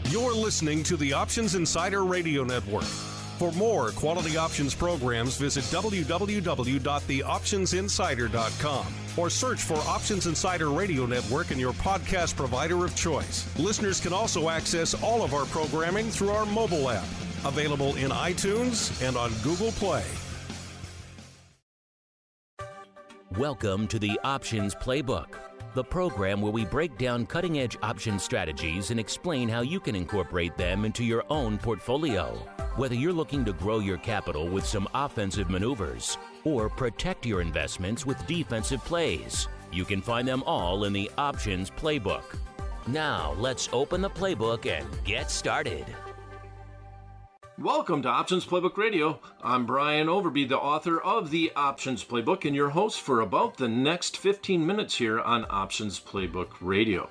You're listening to the Options Insider Radio Network. For more quality options programs, visit www.theoptionsinsider.com or search for Options Insider Radio Network in your podcast provider of choice. Listeners can also access all of our programming through our mobile app, available in iTunes and on Google Play. Welcome to the Options Playbook, the program where we break down cutting-edge option strategies and explain how you can incorporate them into your own portfolio. Whether you're looking to grow your capital with some offensive maneuvers or protect your investments with defensive plays, you can find them all in the Options Playbook. Now, let's open the playbook and get started. Welcome to Options Playbook Radio. I'm Brian Overby, the author of the Options Playbook, and your host for about the next 15 minutes here on Options Playbook Radio.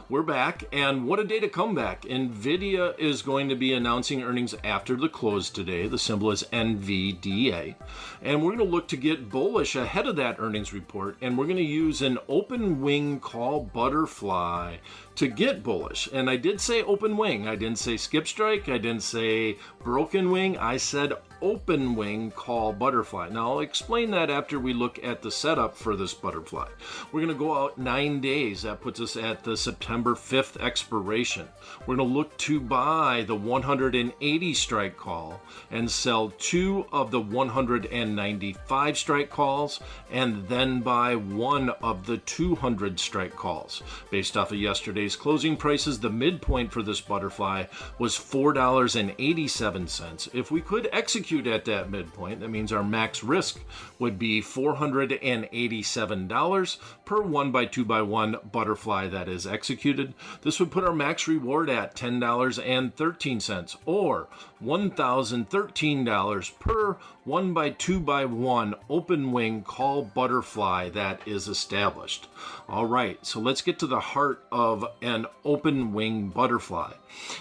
We're back, and what a day to come back. NVDA is going to be announcing earnings after the close today. The symbol is NVDA. And we're going to look to get bullish ahead of that earnings report, and we're going to use an open wing call butterfly to get bullish. And I did say open wing. I didn't say skip strike. I didn't say broken wing. I said open wing call butterfly. Now I'll explain that after we look at the setup for this butterfly. We're going to go out 9 days. That puts us at the September 5th expiration. We're going to look to buy the 180 strike call and sell 2 of the 195 strike calls, and then buy 1 of the 200 strike calls. Based off of yesterday's closing prices, the midpoint for this butterfly was $4.87. If we could execute at that midpoint, that means our max risk would be $487 per 1x2x1 butterfly that is executed. This would put our max reward at $10.13 or $1,013 per 1x2x1 open wing call butterfly that is established. All right, so let's get to the heart of an open wing butterfly.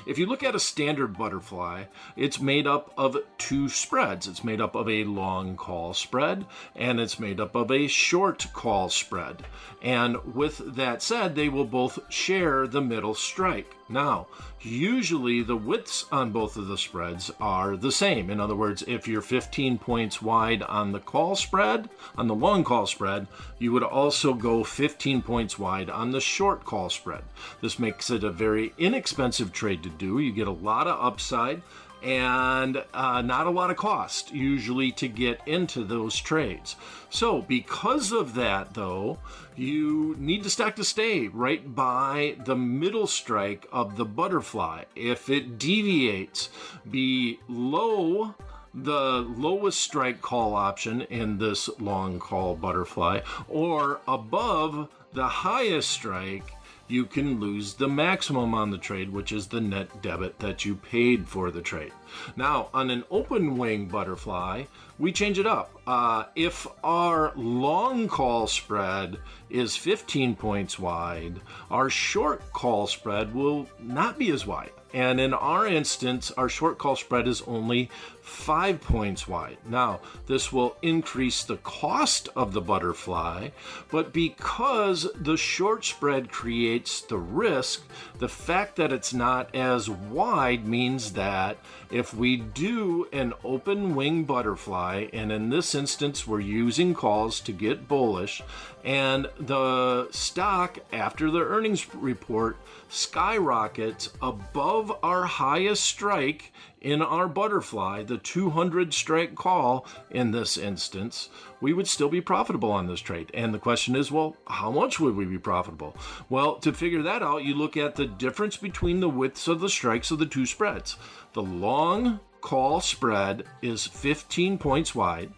If you look at a standard butterfly, it's made up of 2 spreads. It's made up of a long call spread, and it's made up of a short call spread. And with that said, they will both share the middle strike. Now, usually the widths on both of the spreads are the same. In other words, if you're 15 points wide on the call spread, on the long call spread, you would also go 15 points wide on the short call spread. This makes it a very inexpensive trade to do. You get a lot of upside and not a lot of cost usually to get into those trades. So because of that, though, you need to stack to stay right by the middle strike of the butterfly. If it deviates below the lowest strike call option in this long call butterfly or above the highest strike, you can lose the maximum on the trade, which is the net debit that you paid for the trade. Now, on an open wing butterfly, we change it up. If our long call spread is 15 points wide, our short call spread will not be as wide. And in our instance, our short call spread is only 5 points wide. Now, this will increase the cost of the butterfly, but because the short spread creates the risk, the fact that it's not as wide means that if we do an open wing butterfly, and in this instance we're using calls to get bullish, and the stock after the earnings report skyrockets above our highest strike in our butterfly, the 200 strike call in this instance, we would still be profitable on this trade. And the question is, well, how much would we be profitable? Well, to figure that out, you look at the difference between the widths of the strikes of the 2 spreads. The long call spread is 15 points wide.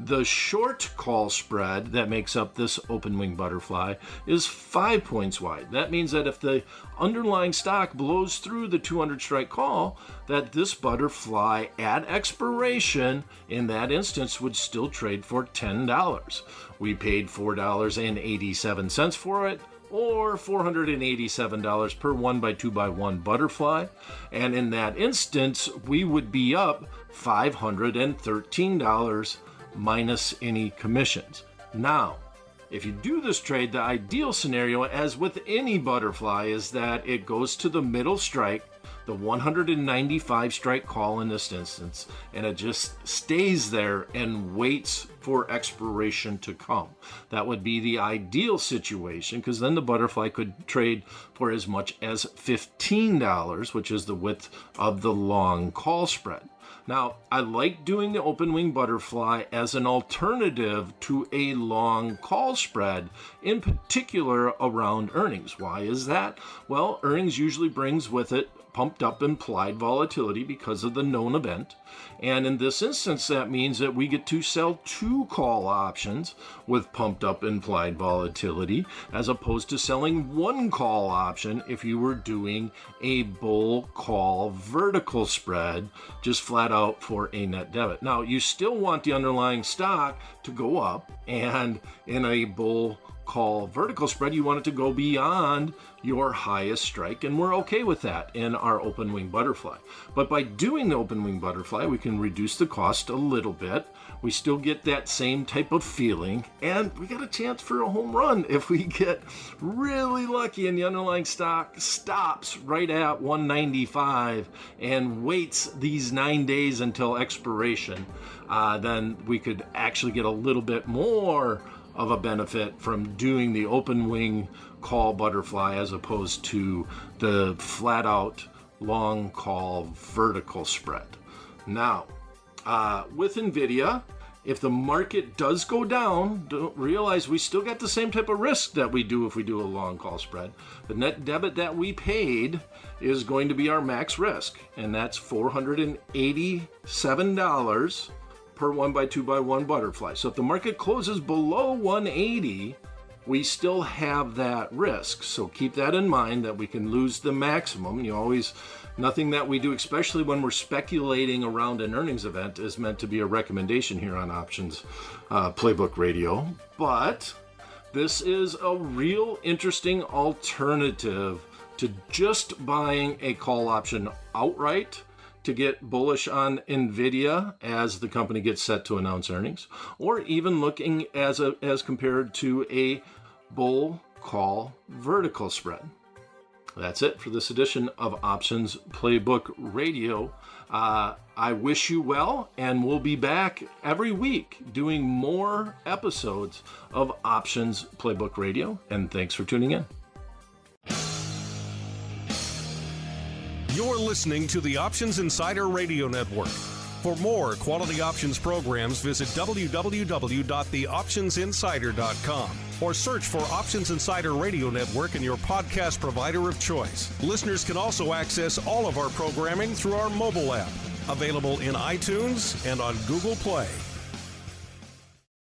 The short call spread that makes up this open wing butterfly is 5 points wide. That means that if the underlying stock blows through the 200 strike call, that this butterfly at expiration in that instance would still trade for $10. We paid $4.87 for it, or $487 per 1x2x1 butterfly. And in that instance, we would be up $513 minus any commissions. Now, if you do this trade, the ideal scenario, as with any butterfly, is that it goes to the middle strike, the 195 strike call in this instance, and it just stays there and waits for expiration to come. That would be the ideal situation, because then the butterfly could trade for as much as $15, which is the width of the long call spread. Now, I like doing the open wing butterfly as an alternative to a long call spread, in particular around earnings. Why is that? Well, earnings usually brings with it pumped up implied volatility because of the known event. And in this instance, that means that we get to sell 2 call options with pumped up implied volatility, as opposed to selling 1 call option if you were doing a bull call vertical spread, just flat out for a net debit. Now, you still want the underlying stock to go up, and in a bull call vertical spread, you want it to go beyond your highest strike, and we're okay with that in our open wing butterfly. But by doing the open wing butterfly, we can reduce the cost a little bit. We still get that same type of feeling, and we got a chance for a home run if we get really lucky and the underlying stock stops right at 195 and waits these 9 days until expiration. Then we could actually get a little bit more of a benefit from doing the open wing call butterfly as opposed to the flat out long call vertical spread. Now, with NVIDIA, if the market does go down, don't realize we still got the same type of risk that we do if we do a long call spread. The net debit that we paid is going to be our max risk, and that's $487 per 1x2x1 butterfly. So if the market closes below 180, we still have that risk. So keep that in mind, that we can lose the maximum. Nothing that we do, especially when we're speculating around an earnings event, is meant to be a recommendation here on Options Playbook Radio. But this is a real interesting alternative to just buying a call option outright to get bullish on NVIDIA as the company gets set to announce earnings, or even looking as compared to a bull call vertical spread. That's it for this edition of Options Playbook Radio. I wish you well, and we'll be back every week doing more episodes of Options Playbook Radio, and thanks for tuning in. You're listening to the Options Insider Radio Network. For more quality options programs, visit www.theoptionsinsider.com or search for Options Insider Radio Network in your podcast provider of choice. Listeners can also access all of our programming through our mobile app, available in iTunes and on Google Play.